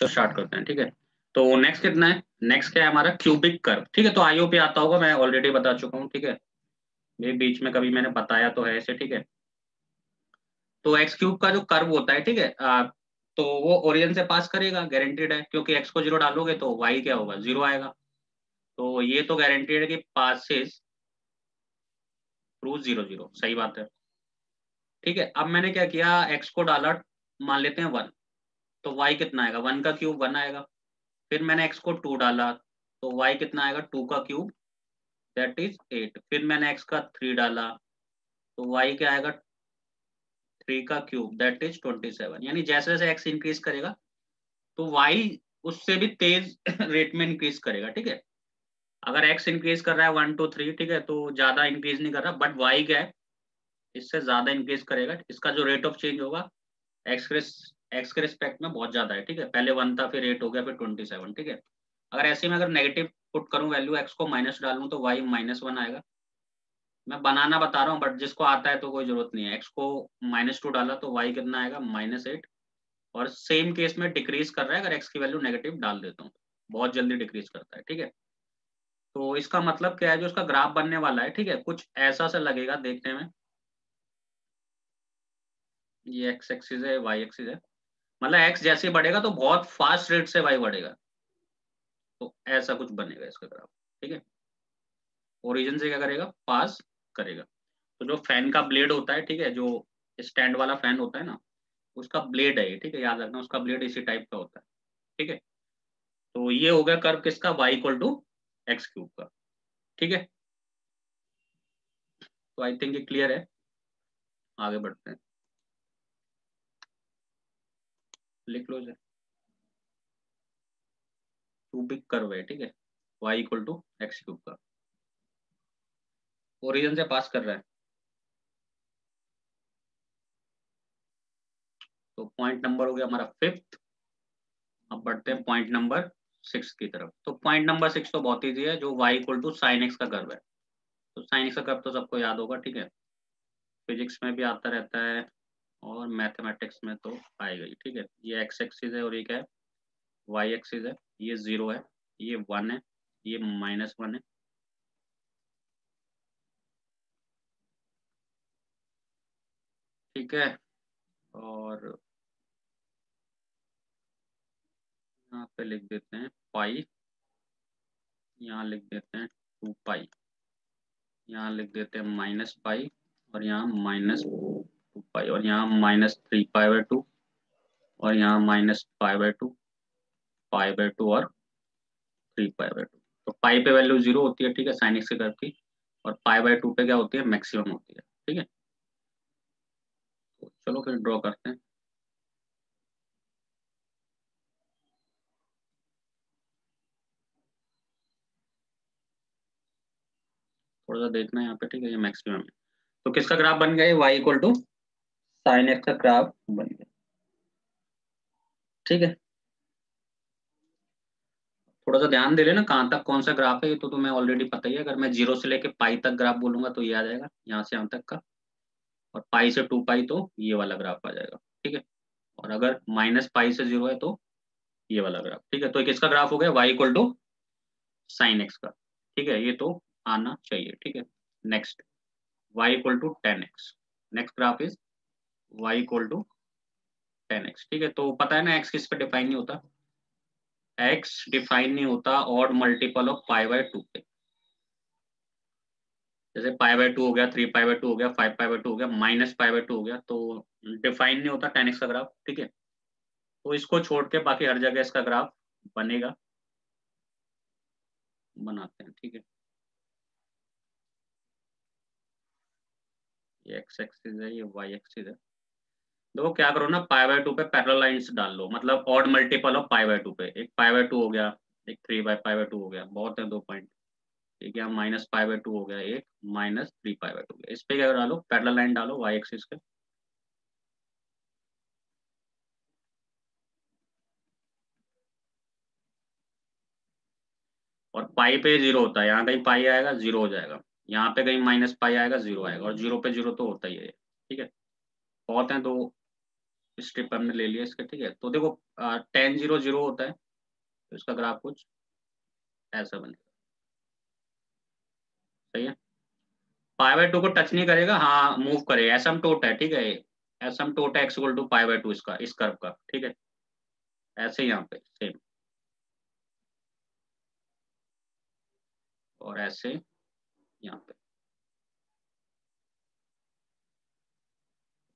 चलो स्टार्ट करते हैं, ठीक है। तो नेक्स्ट कितना है, नेक्स्ट क्या है हमारा क्यूबिक कर्व, ठीक है। तो आईओ पे आता होगा, मैं ऑलरेडी बता चुका हूँ, ठीक है। ये बीच में कभी मैंने बताया तो है ऐसे, ठीक है। तो एक्स क्यूब का जो कर्व होता है, ठीक है, तो वो ओरिजिन से पास करेगा, गारंटीड है, क्योंकि एक्स को जीरो डालोगे तो वाई क्या होगा, जीरो आएगा। तो ये तो गारंटीड है कि पासेस थ्रू जीरो जीरो, सही बात है, ठीक है। अब मैंने क्या किया, एक्स को डाला, मान लेते हैं 1, तो वाई कितना आएगा, 1 का क्यूब 1 आएगा। फिर मैंने एक्स को 2 डाला, तो वाई कितना आएगा, 2 का क्यूब दैट इज 8। फिर मैंने एक्स का 3 डाला, तो वाई क्या आएगा, 3 का क्यूब दैट इज 27। यानी जैसे जैसे एक्स इंक्रीज करेगा तो वाई उससे भी तेज रेट में इंक्रीज करेगा, ठीक है। अगर एक्स इंक्रीज कर रहा है 1 2 3, ठीक है, तो ज्यादा इंक्रीज नहीं कर रहा, बट वाई क्या है, इससे ज्यादा इंक्रीज करेगा। इसका जो रेट ऑफ चेंज होगा एक्स के एक्स के रिस्पेक्ट में बहुत ज्यादा है, ठीक है। पहले 1 था, फिर 8 हो गया, फिर 27, ठीक है। अगर ऐसे में अगर नेगेटिव पुट करूं वैल्यू, एक्स को माइनस डालूं, तो वाई -1 आएगा। मैं बनाना बता रहा हूँ, बट जिसको आता है तो कोई जरूरत नहीं है। एक्स को -2 डाला तो वाई कितना आएगा, -8। और सेम केस में डिक्रीज कर रहा है, अगर एक्स की वैल्यू नेगेटिव डाल देता हूँ बहुत जल्दी डिक्रीज करता है, ठीक है। तो इसका मतलब क्या है, जो इसका ग्राफ बनने वाला है, ठीक है, कुछ ऐसा सा लगेगा देखने में। ये एक्स एक्सिस है, वाई एक्सिस है, मतलब एक्स जैसे बढ़ेगा तो बहुत फास्ट रेट से वाई बढ़ेगा, तो ऐसा कुछ बनेगा इसका ग्राफ, ठीक है। ओरिजिन से क्या करेगा, पास करेगा। तो जो फैन का ब्लेड होता है, ठीक है, जो स्टैंड वाला फैन होता है ना, उसका ब्लेड है ये, ठीक है, याद रखना, उसका ब्लेड इसी टाइप का होता है, ठीक है। तो ये हो गया कर्व किसका, y equal to x cube का, ठीक है। तो आई थिंक ये क्लियर है, आगे बढ़ते हैं, लिख लो इसे। क्यूबिक कर्व है, ठीक है, y equal to x cube का, ओरिजिन से पास कर रहा है। तो पॉइंट नंबर हो गया हमारा 5th। अब बढ़ते हैं पॉइंट नंबर 6 की तरफ। तो पॉइंट नंबर 6 तो बहुत ईजी है, जो y equal to sine x का कर्व है। तो साइन एक्स का कर्व तो सबको याद होगा, ठीक है, फिजिक्स में भी आता रहता है और मैथमेटिक्स में तो आएगा ही, ठीक है। ये एक्स एक्सिस है और ये क्या है, वाई एक्सिस है। ये 0 है, ये 1 है, ये -1 है, ठीक है। और यहाँ पे लिख देते हैं पाई, यहाँ लिख देते हैं 2 पाई, यहाँ लिख देते हैं -पाई, और यहाँ -2 पाई, और यहाँ -3 पाई/2, और यहाँ -पाई/2, पाई/2 और 3 पाई/2। तो पाई पे वैल्यू 0 होती है, ठीक है, साइन एक्स के कर्व की, और पाई/2 पे क्या होती है, मैक्सिमम होती है, ठीक है। तो चलो फिर ड्रॉ करते हैं। थोड़ा सा देखना है यहाँ पे, ठीक है, ये मैक्सिमम है। तो किसका ग्राफ बन गया, y equal to sine x का ग्राफ बन गया, ठीक है। थोड़ा सा ध्यान दे लेना कहाँ तक कौन सा ग्राफ है, ये तो तुम्हें ऑलरेडी पता ही है। अगर मैं 0 से लेके पाई तक ग्राफ बोलूंगा तो ये आ जाएगा, यहाँ से यहाँ तक का। और पाई से 2 पाई तो ये वाला ग्राफ आ जाएगा, ठीक है। और अगर -पाई से 0 है तो ये वाला ग्राफ, ठीक है। तो किसका ग्राफ हो गया, y equal to sine x का, ठीक है, ये तो आना चाहिए, ठीक है। Next, y equal to 10x। Next graph is y equal to 10x, ठीक है। तो पता है ना, एक्स किस पे डिफाइन नहीं होता, एक्स डिफाइन नहीं होता और मल्टीपल ऑफ पाई/2 पे। जैसे पाई/2 हो गया, 3 पाई/2 हो गया, 5 पाई/2 हो गया, -पाई/2 हो गया, तो डिफाइन नहीं होता 10x का ग्राफ, ठीक है। तो इसको छोड़ के बाकी हर जगह इसका ग्राफ बनेगा, बनाते हैं, ठीक है। ये एक्स एक्सिस है, ये वाई एक्सिस है। देखो क्या करो ना, पाई/2 पे पैरेलल लाइंस डाल लो, मतलब ऑड मल्टीपल ऑफ पाई/2 पे। एक पाई/2 हो गया, एक 3 पाई/2 हो गया, बहुत है 2 पॉइंट, ठीक है। -पाई/2 हो गया एक, -3 पाई/2 हो गया। इस पे क्या डालो, पैरेलल लाइन डालो वाई एक्सिस के। और पाई पे 0 होता है, यहाँ कहीं पाई आएगा 0 हो जाएगा, यहाँ पे कहीं -पाई आएगा 0 आएगा, और 0 पे 0 तो होता ही है, ठीक है। बहुत है दो, स्ट्रिप हमने ले लिया इसका, ठीक है। तो देखो 10 0 0 होता है, तो इसका ग्राफ कुछ ऐसा बनेगा, सही है। पाई बाय 2 को टच नहीं करेगा, हाँ मूव करेगा, एसिम्पटोट है, ठीक है। एसिम्पटोट है x equal to pi by 2 इसका, इस कर्व का, ठीक है। ऐसे यहाँ पे सेम, और ऐसे यहाँ पे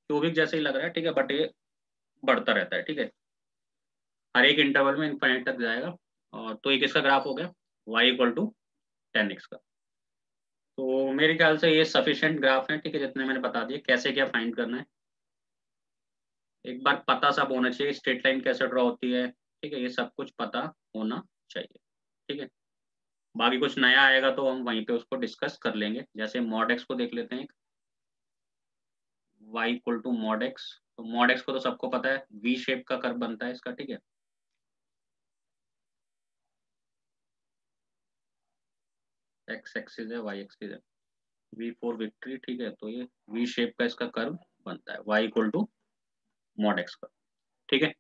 क्यूबिक जैसे ही लग रहा है, ठीक है, बट ये बढ़ता रहता है, ठीक है। हर एक इंटरवल में इनफाइनाइट तक जाएगा। और तो एक इसका ग्राफ हो गया y इक्वल टू 10x का। तो मेरे ख्याल से ये सफिशिएंट ग्राफ है, ठीक है, जितने मैंने बता दिए। कैसे क्या फाइंड करना है एक बार पता सब होना चाहिए, स्ट्रेट लाइन कैसे ड्रॉ होती है, ठीक है, ये सब कुछ पता होना चाहिए, ठीक है। बाकी कुछ नया आएगा तो हम वहीं पे उसको डिस्कस कर लेंगे। जैसे मॉड एक्स को देख लेते हैं, y equal to mod x. तो मॉड एक्स को तो सबको पता है, वी शेप का कर्व बनता है इसका, ठीक है। एक्स एक्सिस है, वाई एक्सिस है, वी फॉर विक्ट्री, ठीक है। तो ये वी शेप का इसका कर्व बनता है y equal to mod x का, ठीक है।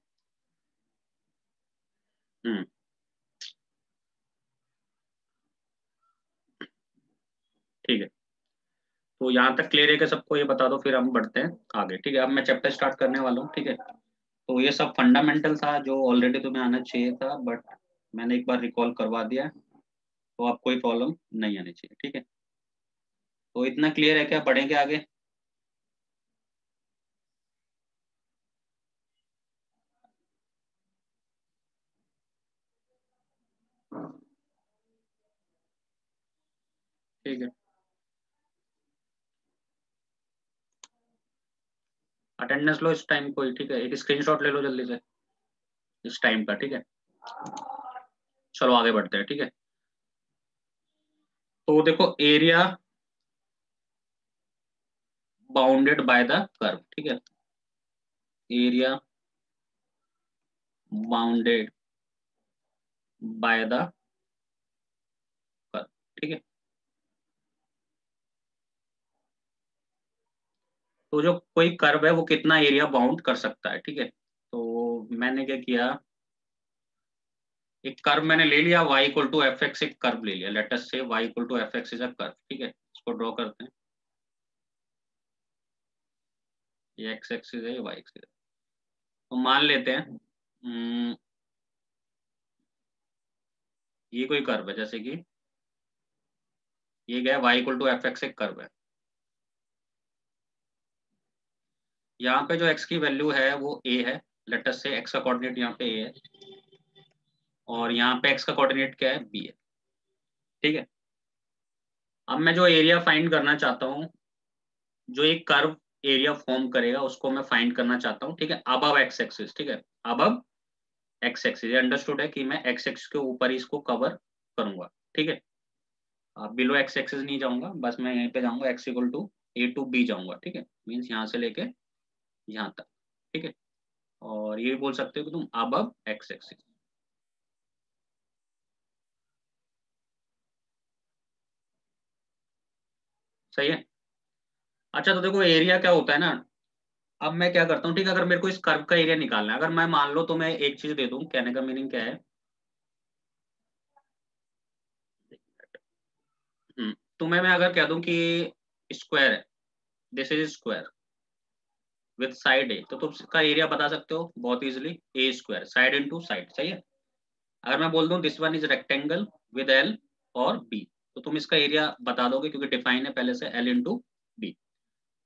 हम्म, ठीक है। तो यहाँ तक क्लियर है कि सबको, ये बता दो, फिर हम बढ़ते हैं आगे, ठीक है। अब मैं चैप्टर स्टार्ट करने वाला हूँ, ठीक है। तो ये सब फंडामेंटल था जो ऑलरेडी तुम्हें आना चाहिए था, बट मैंने एक बार रिकॉल करवा दिया, तो अब कोई प्रॉब्लम नहीं आनी चाहिए, ठीक है। तो इतना क्लियर है क्या, बढ़ेंगे आगे? ठीक है, अटेंडेंस लो इस टाइम कोई, ठीक है। एक स्क्रीनशॉट ले लो जल्दी से इस टाइम का, ठीक है। चलो आगे बढ़ते हैं, ठीक है। तो देखो, area bounded by the curve, ठीक है। Area bounded by the curve, ठीक है। तो जो कोई कर्व है वो कितना एरिया बाउंड कर सकता है, ठीक है। तो मैंने क्या किया, एक कर्व मैंने ले लिया, y equal to f x, एक कर्व ले लिया, let us say y equal to f x is a curve, ठीक है। इसको ड्रॉ करते हैं, ये x एक्सिस है, ये y एक्सिस है। तो मान लेते हैं ये कोई कर्व है, जैसे कि ये गया y equal to f x, एक कर्व है। यहाँ पे जो x की वैल्यू है वो a है, लेट अस से x का कोऑर्डिनेट यहाँ पे a है, और यहाँ पे x का कोऑर्डिनेट क्या है, b है, ठीक है। अब मैं जो एरिया फाइंड करना चाहता हूँ, जो एक कर्व एरिया फॉर्म करेगा, उसको मैं फाइंड करना चाहता हूँ, ठीक है, अबव एक्स एक्सिस, ठीक है। अबव एक्स एक्सिस, ये अंडरस्टूड है कि मैं एक्स एक्सिस के ऊपर ही इसको कवर करूंगा, ठीक है। बिलो एक्स एक्सिस नहीं जाऊंगा, बस मैं यहीं पे जाऊंगा, x equal to a to b जाऊंगा, ठीक है। मीन्स यहाँ से लेके यहाँ तक, ठीक है। और ये भी बोल सकते हो कि तुम अबव एक्स एक्सिस, सही है। अच्छा, तो देखो एरिया क्या होता है ना, अब मैं क्या करता हूँ, ठीक है, अगर मेरे को इस कर्व का एरिया निकालना है, अगर मैं मान लो, तो मैं एक चीज दे दूं, कहने का मीनिंग क्या है। तुम्हें मैं अगर कह दूं कि स्क्वायर है, this is square with side A, तो तुम इसका एरिया बता सकते हो बहुत easily, A square, side into side, सही है। अगर मैं बोल दूं this one is rectangle with L और बी, तो तुम इसका एरिया बता दोगे, क्योंकि डिफाइन है पहले से l into b.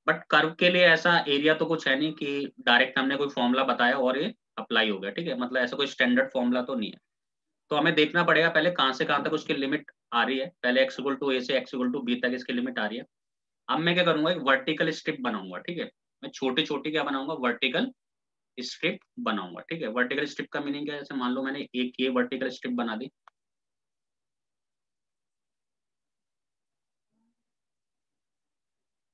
But curve के लिए ऐसा एरिया तो कुछ है नहीं कि डायरेक्ट हमने कोई फॉर्मूला बताया और ये अप्लाई हो गया, ठीक है। मतलब ऐसा कोई स्टैंडर्ड फॉर्मूला तो नहीं है। तो हमें देखना पड़ेगा पहले कहाँ से कहाँ तक उसकी लिमिट आ रही है। पहले एक्स इक्वल टू ए से एक्स इक्वल टू बी तक इसकी लिमिट आ रही है। अब मैं क्या करूंगा, एक वर्टिकल स्ट्रिप बनाऊंगा, ठीक है। मैं छोटी छोटी क्या बनाऊंगा, वर्टिकल स्ट्रिप बनाऊंगा, ठीक है। वर्टिकल स्ट्रिप का मीनिंग क्या है, जैसे मान लो मैंने एक ये वर्टिकल स्ट्रिप बना दी,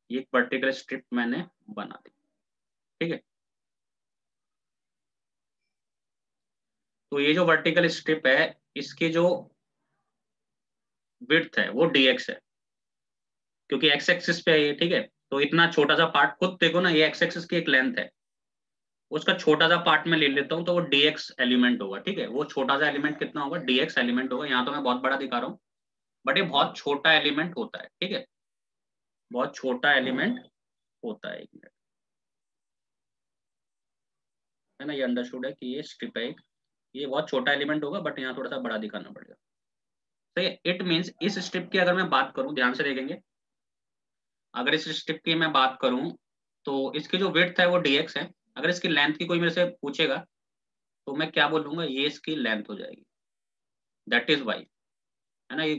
ये एक वर्टिकल स्ट्रिप मैंने बना दी, ठीक है। तो ये जो वर्टिकल स्ट्रिप है, इसकी जो विड्थ है वो dx है, क्योंकि एक्स एक्सिस पे है ये, ठीक है। तो इतना छोटा सा पार्ट, खुद देखो ना, ये एक्स एक्सिस की एक लेंथ है, उसका छोटा सा पार्ट में ले लेता हूँ, तो वो dx एलिमेंट होगा, ठीक है। वो छोटा सा एलिमेंट कितना होगा, dx एलिमेंट होगा। यहाँ तो मैं बहुत बड़ा दिखा रहा हूँ, बट ये बहुत छोटा एलिमेंट होता है, ठीक है, बहुत छोटा एलिमेंट होता है। एक मिनट, है ना, ये अंडरस्टूड है कि ये स्ट्रिप है, ये बहुत छोटा एलिमेंट होगा, बट यहाँ थोड़ा सा बड़ा दिखाना पड़ेगा। तो ये इट मीन्स इस स्ट्रिप की अगर मैं बात करूं, ध्यान से देखेंगे, अगर इस स्ट्रिप की मैं बात करूं तो इसकी जो विड्थ है वो dx है। अगर इसकी लेंथ की कोई मेरे से पूछेगा तो मैं क्या बोलूंगा, ये इसकी लेंथ हो जाएगी, दैट इज y, है ना। ये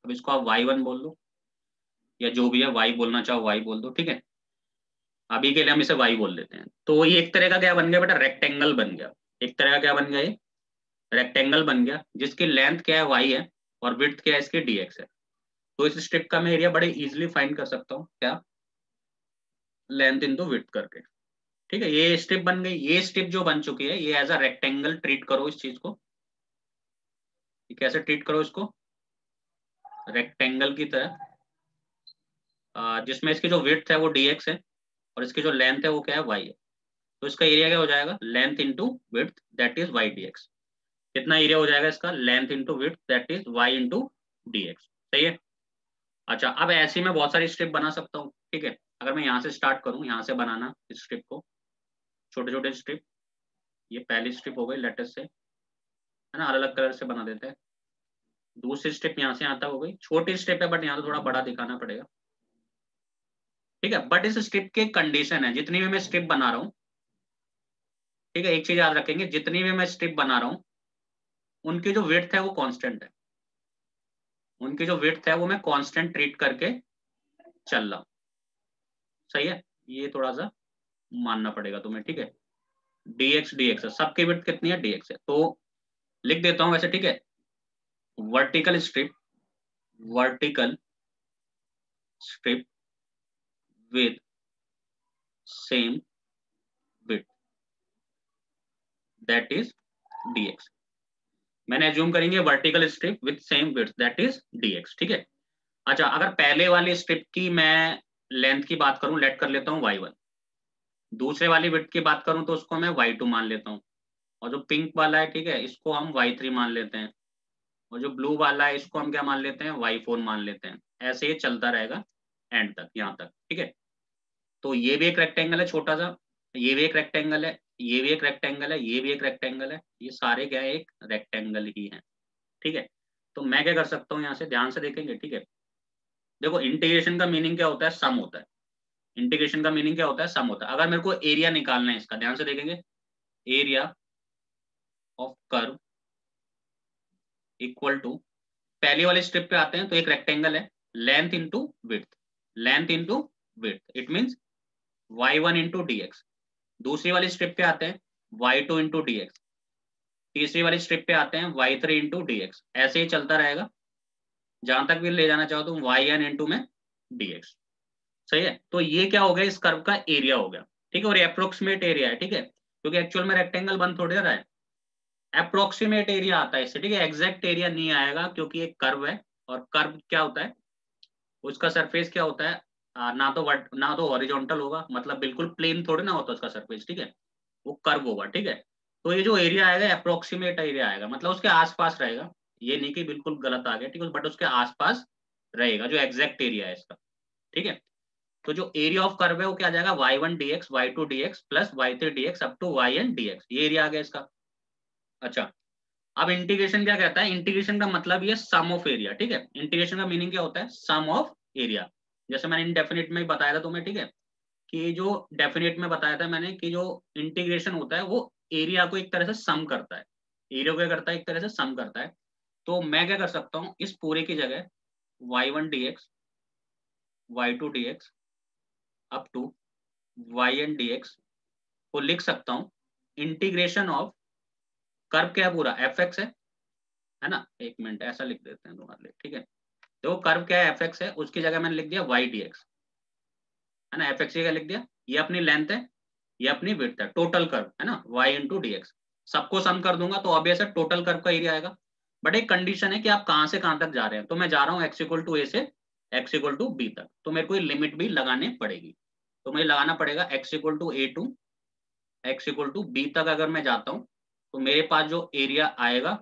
अब इसको आप y1 बोल दो, या जो भी है y बोलना चाहो y बोल दो, ठीक है। अभी के लिए हम इसे y बोल देते हैं। तो ये एक तरह का क्या बन गया बेटा, रेक्टेंगल बन गया। एक तरह का क्या बन गया, ये रेक्टेंगल बन गया, जिसकी लेंथ क्या है y है, और विड्थ क्या है इसकी dx है। तो इस स्ट्रिप का मैं एरिया बड़े इजीली फाइंड कर सकता हूँ, क्या, लेंथ इंटू विड्थ करके, ठीक है। ये स्ट्रिप बन गई। ये स्ट्रिप जो बन चुकी है, ये एज अ रेक्टेंगल ट्रीट करो इस चीज को। कैसे ट्रीट करो इसको, रेक्टेंगल की तरह, जिसमें इसकी जो विड्थ है वो dx है, और इसकी जो लेंथ है वो क्या है, y है। तो इसका एरिया क्या हो जाएगा, length into width that is y dx। कितना एरिया हो जाएगा इसका, length into width that is y into dx, सही है। अच्छा, अब ऐसे ही मैं बहुत सारी स्ट्रिप बना सकता हूँ, ठीक है। अगर मैं यहाँ से स्टार्ट करूँ, यहाँ से बनाना इस स्ट्रिप को, छोटे छोटे स्ट्रिप, ये पहली स्ट्रिप हो गई लेटेस्ट से, है ना, अलग अलग कलर से बना देते हैं। दूसरी स्ट्रिप यहाँ से यहाँ तक हो गई, छोटी स्ट्रिप है बट यहाँ तो थोड़ा बड़ा दिखाना पड़ेगा, ठीक है। बट इस स्ट्रिप के कंडीशन है, जितनी भी मैं स्ट्रिप बना रहा हूँ, ठीक है, एक चीज याद रखेंगे, जितनी भी मैं स्ट्रिप बना रहा हूँ उनकी जो विड्थ है वो कांस्टेंट है, उनकी जो विड्थ है वो मैं कांस्टेंट ट्रीट करके चल रहा हूँ, सही है। ये थोड़ा सा मानना पड़ेगा तुम्हें, ठीक है। dx है, सबकी विड्थ कितनी है, dx है। तो लिख देता हूँ वैसे, ठीक है, vertical strip, vertical strip with same width that is dx। मैंने एज्यूम करेंगे vertical strip with same width that is dx, ठीक है। अच्छा, अगर पहले वाली स्ट्रिप की मैं लेंथ की बात करूं, लेट कर लेता हूं y1, दूसरे वाली विड्थ की बात करूं तो उसको मैं y2 मान लेता हूं, और जो पिंक वाला है, ठीक है, इसको हम y3 मान लेते हैं, और जो ब्लू वाला है इसको हम क्या मान लेते हैं, y4 मान लेते हैं। ऐसे ये चलता रहेगा एंड तक, यहाँ तक, ठीक है। तो ये भी एक रेक्टेंगल है छोटा सा, ये भी एक रेक्टेंगल है, ये भी एक रेक्टेंगल है, ये भी एक रेक्टेंगल है, ये सारे क्या है, एक रेक्टेंगल ही है, ठीक है। तो मैं क्या कर सकता हूँ, यहाँ से ध्यान से देखेंगे, ठीक है। देखो, इंटीग्रेशन का मीनिंग क्या होता है, सम होता है। इंटीग्रेशन का मीनिंग क्या होता है, सम होता है। अगर मेरे को एरिया निकालना है इसका, ध्यान से देखेंगे, area of curve equal to, पहली वाली स्ट्रिप पे आते हैं तो एक रेक्टेंगल है, length into width, length into width, it means y1 into dx। दूसरी वाली स्ट्रिप पे आते हैं y2 इंटू dx। तीसरी वाली स्ट्रिप पे आते हैं y3 इंटू dx। ऐसे ही चलता रहेगा, जहां तक भी ले जाना चाहो तुम, yn इंटू में dx, सही है। तो ये क्या हो गया, इस कर्व का एरिया हो गया, ठीक है। और अप्रोक्सीमेट एरिया है, ठीक है, क्योंकि एक्चुअल में रेक्टेंगल बन थोड़ी रहा है, अप्रोक्सीमेट एरिया आता है इससे, ठीक है। एग्जैक्ट एरिया नहीं आएगा क्योंकि एक कर्व है, और कर्व क्या होता है, उसका सरफेस क्या होता है, ना तो हॉरिजॉन्टल होगा, मतलब बिल्कुल प्लेन थोड़ी ना होता उसका सरफेस, ठीक है, वो कर्व होगा, ठीक है। तो ये जो एरिया आएगा अप्रोक्सीमेट एरिया आएगा, मतलब उसके आसपास रहेगा, ये नहीं कि बिल्कुल गलत आ गया, ठीक है, बट उसके आसपास रहेगा जो एग्जैक्ट एरिया है इसका, ठीक है। तो जो एरिया ऑफ कर्व है वो क्या आ जाएगा, y1 dx, y2 dx plus y3 dx up to yn dx, ये एरिया आ गया इसका। अच्छा, अब इंटीग्रेशन क्या कहता है, इंटीग्रेशन का मतलब ये सम ऑफ एरिया, ठीक है। इंटीग्रेशन का मीनिंग क्या होता है, सम ऑफ एरिया। जैसे मैंने इनडेफिनिट में बताया था तुम्हें, ठीक है, कि जो डेफिनेट में बताया था मैंने कि जो इंटीग्रेशन होता है वो एरिया को एक तरह से सम करता है, एरिया को क्या करता है, एक तरह से सम करता है। तो मैं क्या कर सकता हूँ, इस पूरे की जगह y1 dx, y2 dx up to yn dx को लिख सकता हूँ इंटीग्रेशन ऑफ, कर्व क्या है पूरा fx है ना। एक मिनट, ऐसा लिख देते हैं तुम्हारे लिए, ठीक है। तो कर्व क्या है, fx है, उसकी जगह मैंने लिख दिया y dx, है ना। fx की जगह लिख दिया, ये अपनी लेंथ है, ये अपनी विड्थ है, टोटल कर्व है ना, y इंटू dx। सबको सम कर दूंगा तो ऑब्वियस है टोटल कर्व का एरिया आएगा। बट एक कंडीशन है कि आप कहां से कहां तक जा रहे हैं, तो मैं जा रहा हूँ x इक्वल टू a से x इक्वल टू b तक, तो मेरे को लिमिट भी लगानी पड़ेगी। तो मुझे लगाना पड़ेगा x equal to a to x equal to b तक अगर मैं जाता हूँ तो मेरे पास जो एरिया आएगा,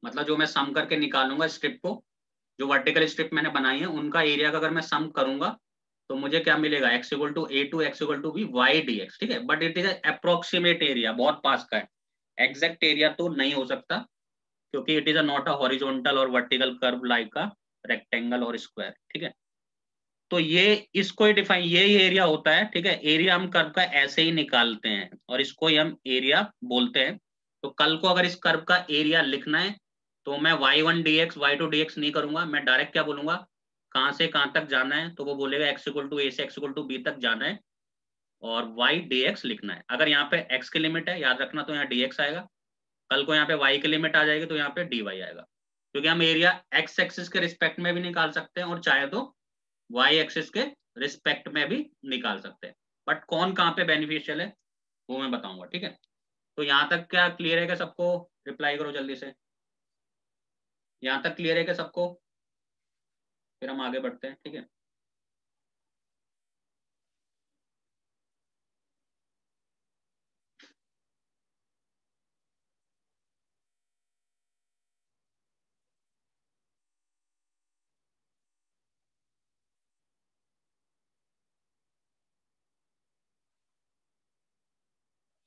मतलब जो मैं सम करके निकालूंगा स्ट्रिप को, जो वर्टिकल स्ट्रिप मैंने बनाई है उनका एरिया का अगर मैं सम करूंगा तो मुझे क्या मिलेगा, x equal to a to x equal to b y d x. ठीक है, but it is approximate area, बहुत पास का है, एग्जैक्ट एरिया तो नहीं हो सकता क्योंकि it is not a horizontal और vertical curve like a rectangle और स्क्वायर। ठीक है, तो ये इसको ही डिफाइन, ये ही एरिया होता है। ठीक है, एरिया हम कर्व का ऐसे ही निकालते हैं और इसको ही हम एरिया बोलते हैं। तो कल को अगर इस कर्व का एरिया लिखना है तो मैं y1 dx y2 dx नहीं करूंगा, मैं डायरेक्ट क्या बोलूंगा, कहां से कहां तक जाना है, तो वो बोलेगा x इक्वल टू ए से x इक्वल टू बी तक जाना है और y dx लिखना है। अगर यहाँ पे x की लिमिट है याद रखना तो यहाँ dx आएगा, कल को यहाँ पे y की लिमिट आ जाएगी तो यहाँ पे dy आएगा, क्योंकि हम एरिया x एक्सिस के रिस्पेक्ट में भी निकाल सकते हैं और चाहे तो y एक्सिस के रिस्पेक्ट में भी निकाल सकते हैं। बट कौन कहाँ पे बेनिफिशियल है वो मैं बताऊंगा। ठीक है, तो यहाँ तक क्या क्लियर है क्या सबको? रिप्लाई करो जल्दी से, यहाँ तक क्लियर है क्या सबको? फिर हम आगे बढ़ते हैं। ठीक है,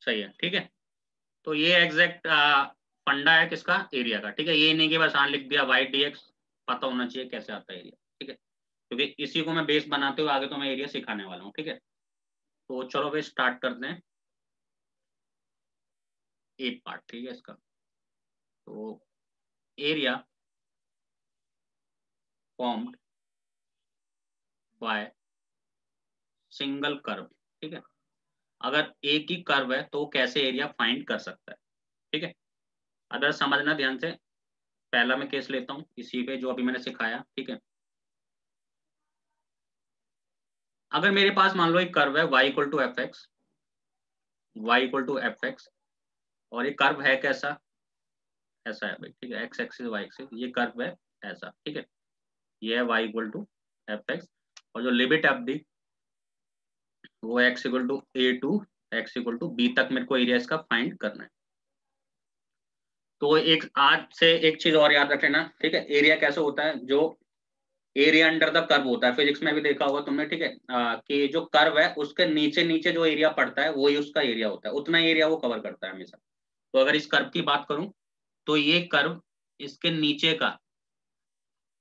सही है। ठीक है, तो ये एग्जैक्ट फंडा है किसका, एरिया का। ठीक है, ये नहीं कि बस हाँ लिख दिया वाई डी एक्स, पता होना चाहिए कैसे आता है एरिया। ठीक है, क्योंकि इसी को मैं बेस बनाते हुए आगे तो मैं एरिया सिखाने वाला हूँ। ठीक है, तो चलो भाई स्टार्ट करते हैं एक पार्ट। ठीक है, इसका तो area formed by single curve. ठीक है, अगर एक ही कर्व है तो कैसे एरिया फाइंड कर सकता है। ठीक है, अगर समझना ध्यान से, पहला मैं केस लेता हूँ इसी पे जो अभी मैंने सिखाया। ठीक है, अगर मेरे पास मान लो एक कर्व है y equal to f x, y equal to f x, और ये कर्व है कैसा, ऐसा है भाई। ठीक है, एक्स एक्सिस वाई एक्सिस, ये कर्व है ऐसा। ठीक है, ये है y equal to f x, और जो लिमिट है दी वो x equal to a to x equal to b तक मेरे को एरिया इसका फाइंड करना है। तो एक आज से एक चीज और याद रख लेना। ठीक है, एरिया कैसे होता है, जो एरिया अंडर द कर्व होता है, फिजिक्स में भी देखा होगा तुमने। ठीक है, कि जो कर्व है उसके नीचे नीचे जो एरिया पड़ता है वही उसका एरिया होता है, उतना एरिया वो कवर करता है हमेशा। तो अगर इस कर्व की बात करूं तो ये कर्व इसके नीचे का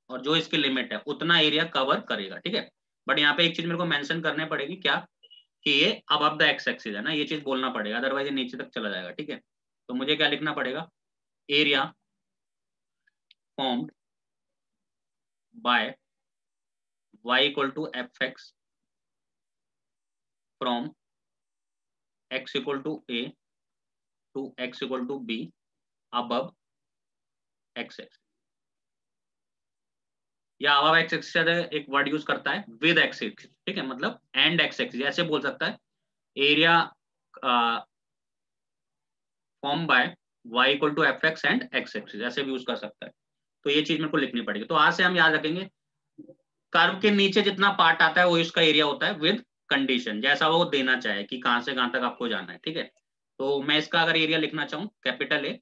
और जो इसकी लिमिट है उतना एरिया कवर करेगा। ठीक है, बट यहाँ पे एक चीज मेरे को मेंशन करने पड़ेगी, क्या, कि ये अब द एक्स एक्सिस है ना, ये चीज बोलना पड़ेगा, अदरवाइज ये नीचे तक चला जाएगा। ठीक है, तो मुझे क्या लिखना पड़ेगा, area formed by y equal to f x from x equal to a to x equal to b above x x, या अबव एक्स एक्सिस से एक वर्ड यूज करता है विद एक्स एक्सिस। ठीक है, मतलब एंड एक्स एक्सिस ऐसे बोल सकता है, area form by y equal to f x and x axis, ऐसे भी यूज कर सकता है। तो ये चीज मेरे को लिखनी पड़ेगी। तो आज से हम याद रखेंगे कर्व के नीचे जितना पार्ट आता है वो इसका एरिया होता है विद कंडीशन, जैसा वो देना चाहे कि कहां से कहां तक आपको जाना है। ठीक है, तो मैं इसका अगर एरिया लिखना चाहूँ कैपिटल ए,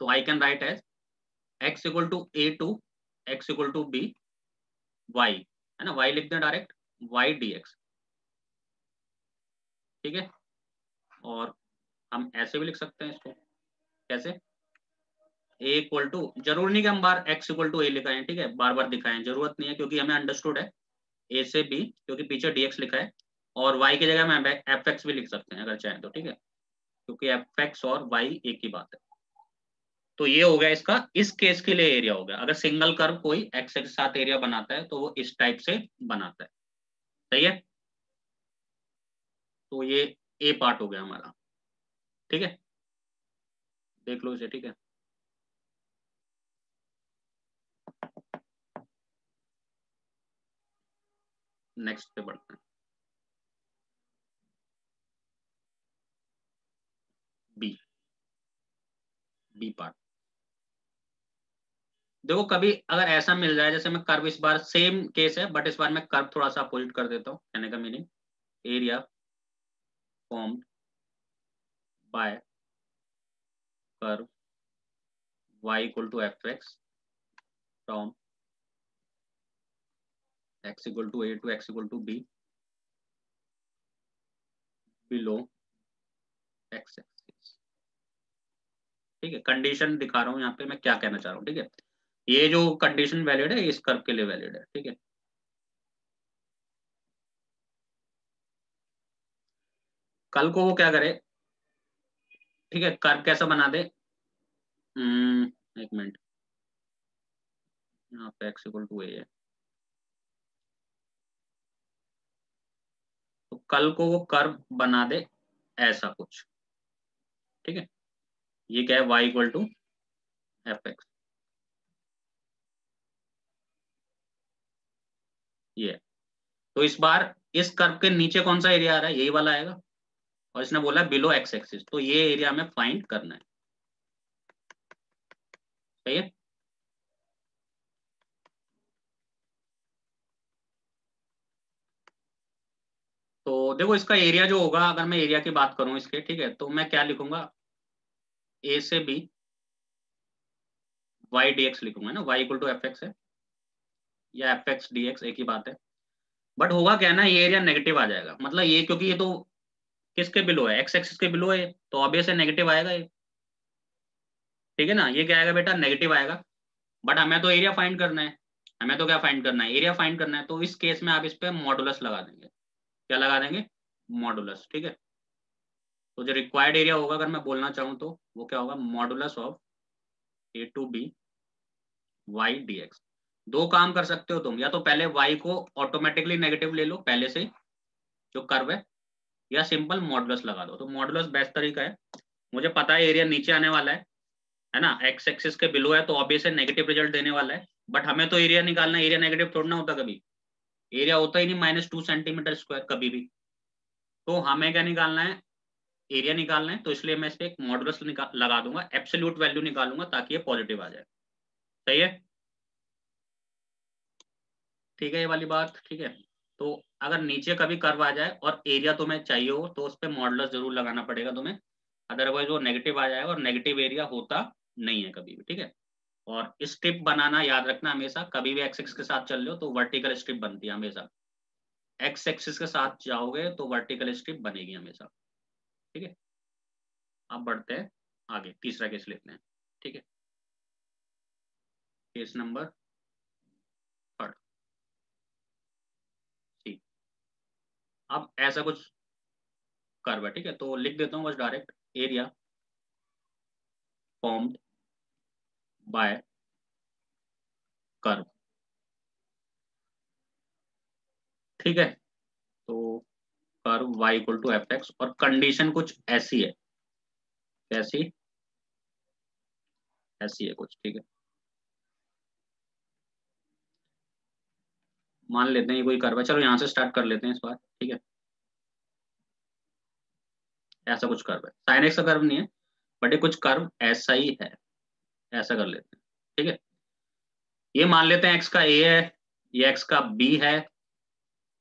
तो I can write as x equal to a to x equal to b y, है ना, वाई लिख दें डायरेक्ट, वाई डी एक्स। ठीक है, और हम ऐसे भी लिख सकते हैं इसको, कैसे, ए इक्वल टू, जरूर नहीं कि हम बार एक्स इक्वल टू ए लिखाएं। ठीक है, बार बार दिखाएं जरूरत नहीं है, क्योंकि हमें अंडरस्टूड है ए से बी, क्योंकि पीछे dx लिखा है, और y की जगह में एफ एक्स भी लिख सकते हैं अगर चाहें तो। ठीक है, क्योंकि एफ एक्स और y एक ही बात है। तो ये हो गया इसका, इस केस के लिए एरिया हो गया। अगर सिंगल कर्व कोई एक्स के साथ एरिया बनाता है तो वो इस टाइप से बनाता है। सही है, तो ये ए पार्ट हो गया हमारा। ठीक है, देख लो इसे। ठीक है, नेक्स्ट पे बढ़ते हैं, बी, बी पार्ट। देखो कभी अगर ऐसा मिल जाए, जैसे मैं कर्व, इस बार सेम केस है बट इस बार मैं कर्व थोड़ा सा अपोजिट कर देता हूँ, कहने का meaning area formed by curve y equal to f x from x equal to a to x equal to b below x axis. ठीक है, कंडीशन दिखा रहा हूँ यहाँ पे मैं क्या कहना चाह रहा हूँ। ठीक है, ये जो कंडीशन वैलिड है इस कर्व के लिए वैलिड है। ठीक है, कल को वो क्या करे, ठीक है, कर्व कैसा बना दे, एक मिनट, यहाँ पे x इक्वल टू a है, तो कल को वो कर्व बना दे ऐसा कुछ। ठीक है, ये क्या है, y equal to f x, ये है। तो इस बार इस कर्व के नीचे कौन सा एरिया आ रहा है, यही वाला आएगा, और इसने बोला बिलो एक्स एक्सिस, तो ये एरिया हमें फाइंड करना है। सही है, तो देखो इसका एरिया जो होगा, अगर मैं एरिया की बात करूं इसके, ठीक है, तो मैं क्या लिखूंगा, ए से बी वाई डी एक्स लिखूंगा ना, y equal to f x है या एफ एक्स डी एक्स, एक ही बात है। बट होगा क्या ना, ये एरिया नेगेटिव आ जाएगा, मतलब ये, क्योंकि ये तो किसके बिलो है, एक्स एक्सिस के बिलो है, तो ऑब्वियस है नेगेटिव आएगा ये। ठीक है ना, ये क्या आएगा बेटा, नेगेटिव आएगा। बट हमें तो एरिया फाइंड करना है, हमें तो क्या फाइंड करना है, एरिया फाइंड करना है, तो इस केस में आप इस पे मॉडुलस लगा देंगे। क्या लगा देंगे, मॉडुलस। ठीक है, तो जो रिक्वायर्ड एरिया होगा, अगर मैं बोलना चाहूँ तो वो क्या होगा, modulus of a to b y d x. दो काम कर सकते हो तुम, या तो पहले वाई को ऑटोमेटिकली नेगेटिव ले लो पहले से जो कर्व है, या सिंपल मॉडुलस लगा दो। तो मॉडुलस बेस्ट तरीका है, मुझे पता है एरिया नीचे आने वाला है ना, एक्स एक्सिस के बिलो है, तो ऑब्वियस है नेगेटिव रिजल्ट देने वाला है। बट हमें तो एरिया निकालना है, एरिया नेगेटिव थोड़ा ना होता कभी, एरिया होता ही नहीं -2 सेंटीमीटर स्क्वायर कभी भी। तो हमें क्या निकालना है, एरिया निकालना है, तो इसलिए मैं इस पे एक मॉडुलस लगा दूंगा, एब्सोल्यूट वैल्यू निकालूंगा ताकि ये पॉजिटिव आ जाए। सही है, ठीक है, ये वाली बात ठीक है। तो अगर नीचे कभी कर्व आ जाए और एरिया तुम्हें चाहिए हो, तो उस पर मॉडुलस जरूर लगाना पड़ेगा तुम्हें, अदरवाइज वो नेगेटिव आ जाएगा, और नेगेटिव एरिया होता नहीं है कभी भी। ठीक है, और स्ट्रिप बनाना याद रखना हमेशा, कभी भी एक्स एक्स के साथ चल रहे हो तो वर्टिकल स्ट्रिप बनती है हमेशा, एक्स एक्सिस के साथ जाओगे तो वर्टिकल स्ट्रिप बनेगी हमेशा। ठीक है, अब बढ़ते हैं आगे, तीसरा केस लेते हैं। ठीक है, केस नंबर थर्ड। ठीक, अब ऐसा कुछ कर्व है, ठीक है, तो लिख देता हूँ बस direct, area formed by curve. ठीक है, तो curve y equal to f x, और कंडीशन कुछ ऐसी है, कैसी, ऐसी है कुछ। ठीक है, मान लेते हैं ये कोई कर्व है, चलो यहाँ से स्टार्ट कर लेते हैं इस बार। ठीक है, ऐसा कुछ कर्व है, साइन एक्स का कर्व नहीं है, बट ये कुछ कर्व ऐसा ही है, ऐसा कर लेते हैं। ठीक है, ये मान लेते हैं एक्स का ए है, ये एक्स का बी है,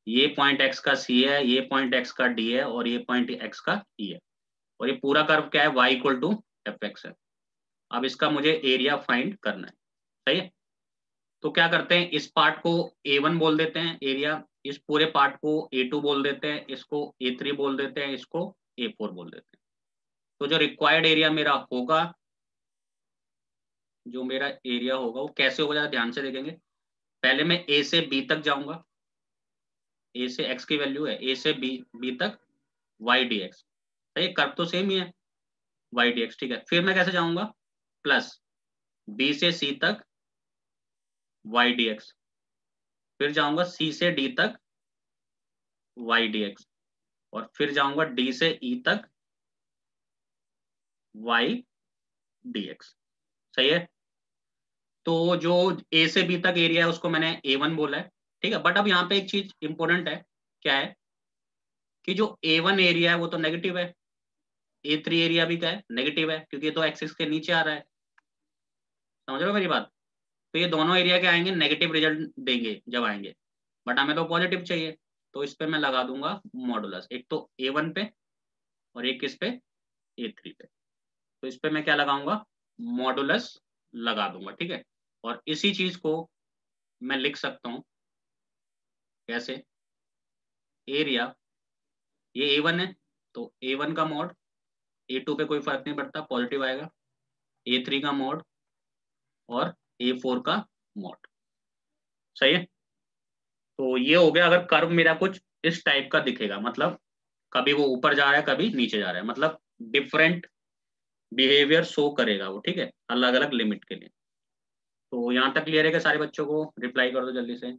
ये पॉइंट एक्स का सी है, ये पॉइंट एक्स का डी है, और ये पॉइंट एक्स का ई है, और ये पूरा कर्व क्या है, y equal to f x है। अब इसका मुझे एरिया फाइंड करना है। सही है, तो क्या करते हैं, इस पार्ट को A1 बोल देते हैं एरिया, इस पूरे पार्ट को A2 बोल देते हैं, इसको A3 बोल देते हैं, इसको A4 बोल देते हैं। तो जो रिक्वायर्ड एरिया मेरा होगा, जो मेरा एरिया होगा वो कैसे होगा, जरा ध्यान से देखेंगे। पहले मैं ए से बी तक जाऊंगा, ए से एक्स की वैल्यू है, ए से बी तक वाई डी एक्स। सही, कर्व तो सेम ही है, वाई डी एक्स। ठीक है, फिर मैं कैसे जाऊंगा, प्लस बी से सी तक वाई डी एक्स, फिर जाऊंगा सी से डी तक वाई डी एक्स, और फिर जाऊंगा डी से ई तक वाई डी एक्स। सही है, तो जो ए से बी तक एरिया है उसको मैंने A1 बोला है। ठीक है, बट अब यहाँ पे एक चीज इंपॉर्टेंट है, क्या है कि जो A1 एरिया है वो तो नेगेटिव है, A3 एरिया भी क्या है, नेगेटिव है, क्योंकि ये तो एक्सिस के नीचे आ रहा है। समझ रहे हो मेरी बात, तो ये दोनों एरिया के आएंगे नेगेटिव रिजल्ट देंगे जब आएंगे, बट हमें तो पॉजिटिव चाहिए, तो इस पे मैं लगा दूंगा मॉडुलस, एक तो A1 पे और एक किस पे A3 पे। तो इस पे मैं क्या लगाऊंगा, मॉडुलस लगा दूंगा, ठीक है। और इसी चीज को मैं लिख सकता हूं कैसे, एरिया, ये A1 है तो A1 का मॉड, A2 पे कोई फर्क नहीं पड़ता, पॉजिटिव आएगा, A3 का मॉड और A4 का मॉड। सही है। तो ये हो गया अगर कर्व मेरा कुछ इस टाइप का दिखेगा, मतलब कभी वो ऊपर जा रहा है कभी नीचे जा रहा है, मतलब डिफरेंट बिहेवियर शो करेगा वो, ठीक है, अलग अलग लिमिट के लिए। तो यहाँ तक क्लियर है कि सारे बच्चों को रिप्लाई कर दो जल्दी से।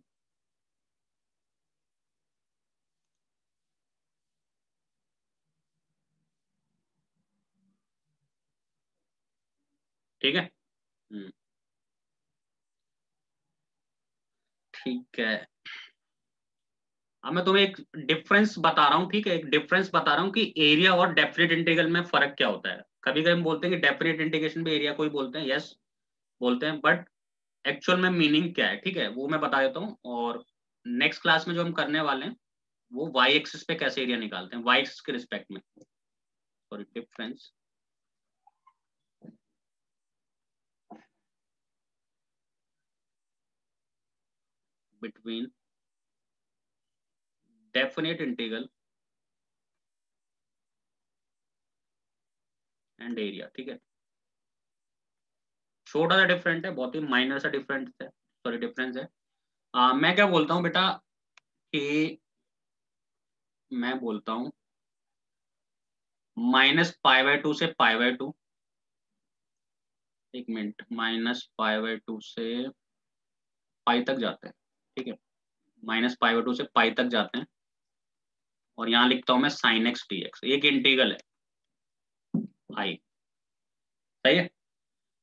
ठीक है। ठीक है, अब मैं तुम्हें एक डिफरेंस बता रहा हूँ, ठीक है, एक डिफरेंस बता रहा हूँ कि एरिया और डेफिनेट इंटीग्रल में फर्क क्या होता है। कभी कभी हम बोलते हैं कि डेफिनेट इंटीग्रेशन में एरिया कोई बोलते हैं, यस बोलते हैं, बट एक्चुअल में मीनिंग क्या है, ठीक है, वो मैं बता देता हूँ। और नेक्स्ट क्लास में जो हम करने वाले हैं वो वाई एक्सिस पे कैसे एरिया निकालते हैं, वाई एक्सिस के रिस्पेक्ट में। Sorry, difference between definite integral and area, ठीक है। छोटा सा डिफरेंट है, बहुत ही माइनर सा डिफरेंस है, सॉरी डिफरेंस है। मैं क्या बोलता हूँ बेटा कि मैं बोलता हूँ -π/2 से π/2, एक मिनट, -π/2 से पाई तक जाते हैं, ठीक है, -π/2 से पाई तक जाते हैं। और यहाँ लिखता हूँ मैं sin x dx, एक इंटीग्रल है आई। सही है।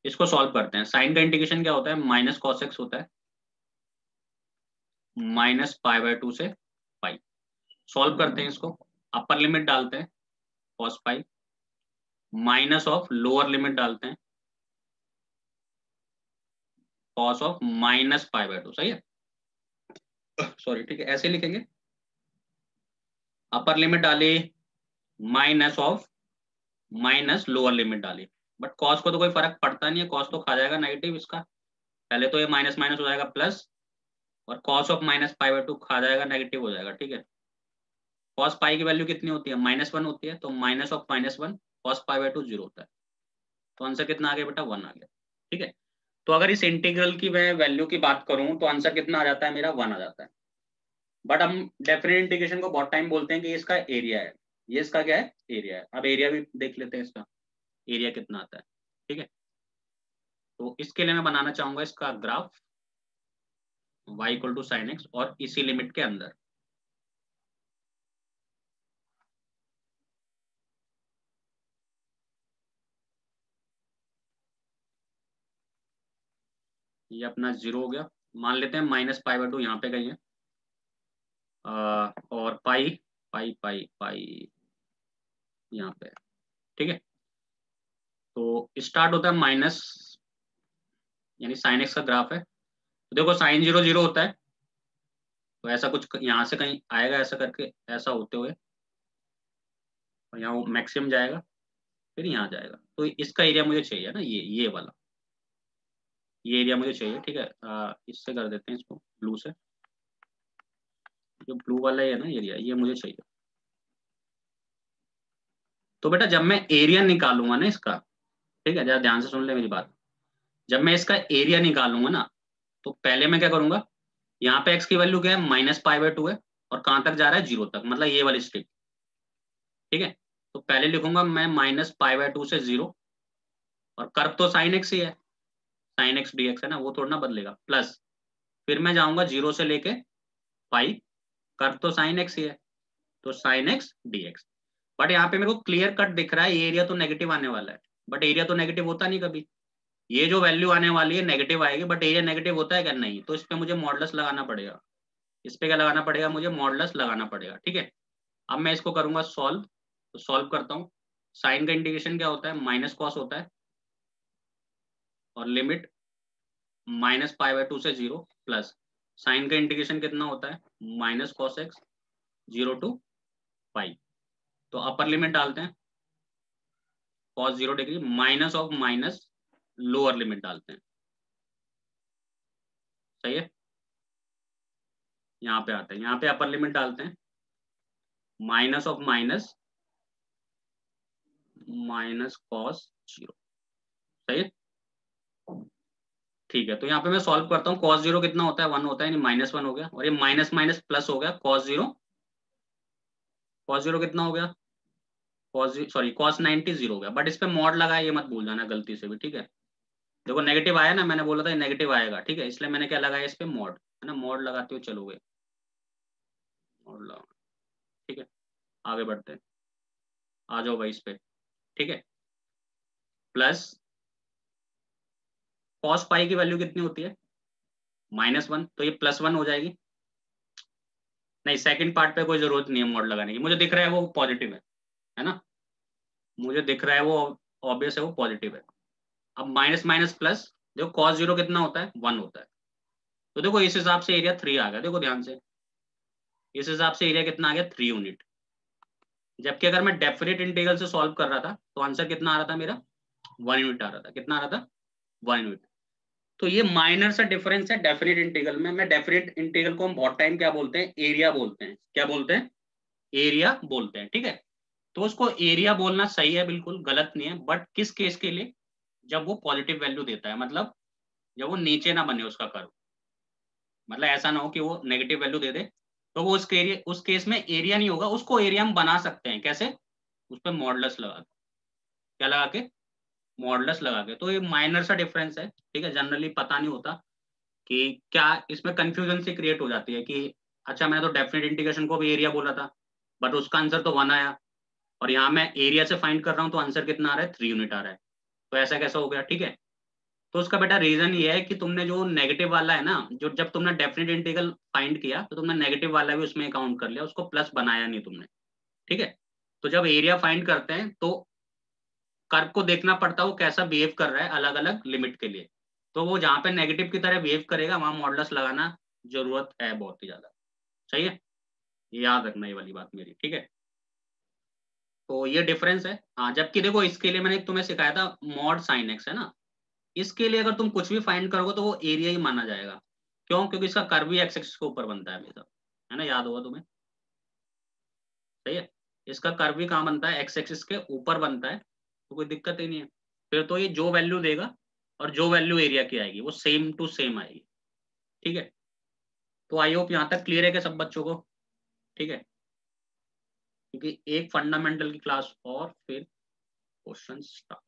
इसको सॉल्व करते हैं। साइन का इंटीग्रेशन क्या होता है, -cos x होता है, -π/2 से पाई। सॉल्व करते हैं इसको, अपर लिमिट डालते हैं cos pi, minus of lower limit डालते हैं cos ऑफ -π/2। सही है, सॉरी, ठीक है, ऐसे लिखेंगे, अपर लिमिट डाली minus of minus lower limit डाली, बट कॉस को तो कोई फर्क पड़ता नहीं है, कॉस तो खा जाएगा नेगेटिव इसका, पहले तो ये माइनस माइनस हो जाएगा प्लस, और कॉस ऑफ -π/2 खा जाएगा नेगेटिव हो जाएगा, ठीक है। कॉस पाई की वैल्यू कितनी होती है, -1 होती है, तो माइनस ऑफ -1 कॉस π/2 0 होता है। तो आंसर कितना आ गया बेटा, 1 आ गया, ठीक है। तो अगर इस इंटीग्रल की मैं वैल्यू की बात करूं तो आंसर कितना आ जाता है मेरा, 1 आ जाता है। बट हम डेफिनेट इंटीग्रेशन को बहुत टाइम बोलते हैं कि इसका एरिया है, ये इसका क्या है, एरिया है। अब एरिया भी देख लेते हैं, इसका एरिया कितना आता है, ठीक है। तो इसके लिए मैं बनाना चाहूंगा इसका ग्राफ y = sin x और इसी लिमिट के अंदर। ये अपना 0 हो गया, मान लेते हैं -π/2 यहाँ पे गई है, और पाई पाई पाई पाई यहाँ पे, ठीक है। तो स्टार्ट होता है माइनस, यानी sin x का ग्राफ है, तो देखो sin 0 0 होता है, तो ऐसा कुछ यहाँ से कहीं आएगा ऐसा करके, ऐसा होते हुए, और यहाँ मैक्सिमम जाएगा, फिर यहाँ जाएगा। तो इसका एरिया मुझे चाहिए ना, ये वाला, ये एरिया मुझे चाहिए, ठीक है। इससे कर देते हैं इसको ब्लू से, जो ब्लू वाला है ना एरिया, ये मुझे चाहिए। तो बेटा जब मैं एरिया निकालूंगा ना इसका, ठीक है, जरा ध्यान से सुन ले मेरी बात, जब मैं इसका एरिया निकालूंगा ना, तो पहले मैं क्या करूंगा, यहाँ पे x की वैल्यू क्या है, -π/2 है, और कहाँ तक जा रहा है, 0 तक, मतलब ये वाली स्ट्रिप, ठीक है। तो पहले लिखूंगा मैं -π/2 से 0, और कर्व तो sin x ही है, sin x dx है ना, वो थोड़ा ना बदलेगा, प्लस फिर मैं जाऊंगा 0 से लेके पाई, कर्व तो sin x ही है, तो sin x dx। बट यहाँ पे मेरे को क्लियर कट दिख रहा है ये एरिया तो नेगेटिव आने वाला है, बट एरिया तो नेगेटिव होता नहीं कभी, ये जो वैल्यू आने वाली है नेगेटिव आएगी, बट एरिया नेगेटिव होता है क्या, नहीं। तो इस पे मुझे मॉडुलस लगाना पड़ेगा, इस पे क्या लगाना पड़ेगा, मुझे मॉडुलस लगाना पड़ेगा, ठीक है। अब मैं इसको करूंगा सॉल्व, तो सॉल्व करता हूँ। साइन का इंटीग्रेशन क्या होता है, माइनस कॉस होता है, और लिमिट -π/2 से 0 प्लस साइन का इंटीग्रेशन कितना होता है -cos x 0 to पाई। तो अपर लिमिट डालते हैं cos 0 degree minus of minus lower limit डालते हैं। सही है, यहाँ पे आते हैं, यहाँ पे अपर लिमिट डालते हैं minus of minus minus cos 0। सही है, ठीक है। तो यहाँ पे मैं सॉल्व करता हूँ, cos 0 कितना होता है 1 होता है, यानी -1 हो गया, और ये माइनस माइनस प्लस हो गया, cos 0 कितना हो गया cos 90 0 हो गया। बट इस पे मॉड लगा है, ये मत भूल जाना गलती से भी, ठीक है। देखो नेगेटिव आया ना, मैंने बोला था नेगेटिव आएगा, ठीक है, इसलिए मैंने क्या लगाया इस पे मॉड, है ना, मॉड लगाते हो चलोगे, मॉड लगा, ठीक है। आगे बढ़ते हैं, आ जाओ भाई इस पे, ठीक है। प्लस cos पाई की वैल्यू कितनी होती है -1, तो ये +1 हो जाएगी। नहीं, सेकंड पार्ट पे कोई जरूरत नहीं है मॉड लगाने की, मुझे दिख रहा है वो पॉजिटिव है ना, मुझे दिख रहा है वो ऑब्वियस है, वो पॉजिटिव है। अब माइनस माइनस प्लस, देखो cos 0 कितना होता है 1 होता है, तो देखो इस हिसाब से एरिया 3 आ गया, देखो ध्यान से, इस हिसाब से एरिया कितना आ गया 3 यूनिट। जबकि अगर मैं डेफिनेट इंटीग्रल से सॉल्व कर रहा था तो आंसर कितना आ रहा था मेरा 1 यूनिट आ रहा था, कितना आ रहा था 1 यूनिट। तो ये माइनर सा डिफरेंस है डेफिनेट इंटीग्रल में। मैं डेफिनेट इंटीग्रल को हम बहुत टाइम क्या बोलते हैं, एरिया बोलते हैं, क्या बोलते हैं, एरिया बोलते हैं, ठीक है। तो उसको एरिया बोलना सही है, बिल्कुल गलत नहीं है, बट किस केस के लिए, जब वो पॉजिटिव वैल्यू देता है, मतलब जब वो नीचे ना बने उसका कर्व, मतलब ऐसा ना हो कि वो नेगेटिव वैल्यू दे दे, तो वो उस केस में एरिया नहीं होगा, उसको एरिया हम बना सकते हैं कैसे, उस पर मॉडुलस लगा के, क्या लगा के, मॉडुलस लगा के। तो ये माइनर सा डिफरेंस है, ठीक है, जनरली पता नहीं होता कि क्या, इसमें कंफ्यूजन सी क्रिएट हो जाती है कि अच्छा मैंने तो डेफिनेट इंटीग्रेशन को भी एरिया बोला था, बट उसका आंसर तो 1 आया, और यहाँ मैं एरिया से फाइंड कर रहा हूँ तो आंसर कितना आ रहा है 3 यूनिट आ रहा है, तो ऐसा कैसा हो गया, ठीक है। तो उसका बेटा रीजन ये है कि तुमने जो नेगेटिव वाला है ना, जो जब तुमने डेफिनेट इंटीग्रल फाइंड किया तो तुमने नेगेटिव वाला भी उसमें काउंट कर लिया, उसको प्लस बनाया नहीं तुमने, ठीक है। तो जब एरिया फाइंड करते हैं तो कर्व को देखना पड़ता है वो कैसा बिहेव कर रहा है अलग अलग लिमिट के लिए, तो वो जहाँ पे नेगेटिव की तरह बिहेव करेगा वहां मॉडुलस लगाना जरूरत है बहुत ही ज्यादा। सही है, याद रखना ये वाली बात मेरी, ठीक है। तो ये डिफरेंस है, हाँ। जबकि देखो इसके लिए मैंने तुम्हें सिखाया था मॉड साइन एक्स, है ना, इसके लिए अगर तुम कुछ भी फाइंड करोगे तो वो एरिया ही माना जाएगा। क्यों, क्योंकि इसका कर्व भी एक्स एक्सिस के ऊपर बनता है हमेशा, है ना, याद होगा तुम्हें। सही है, इसका कर्व भी कहाँ बनता है, एक्स एक्सिस के ऊपर बनता है, तो कोई दिक्कत ही नहीं है। फिर तो ये जो वैल्यू देगा और जो वैल्यू एरिया की आएगी वो सेम टू सेम आएगी, ठीक है। तो आई होप यहाँ तक क्लियर है कि सब बच्चों को, ठीक है, क्योंकि एक फंडामेंटल की क्लास और फिर क्वेश्चन स्टार्ट।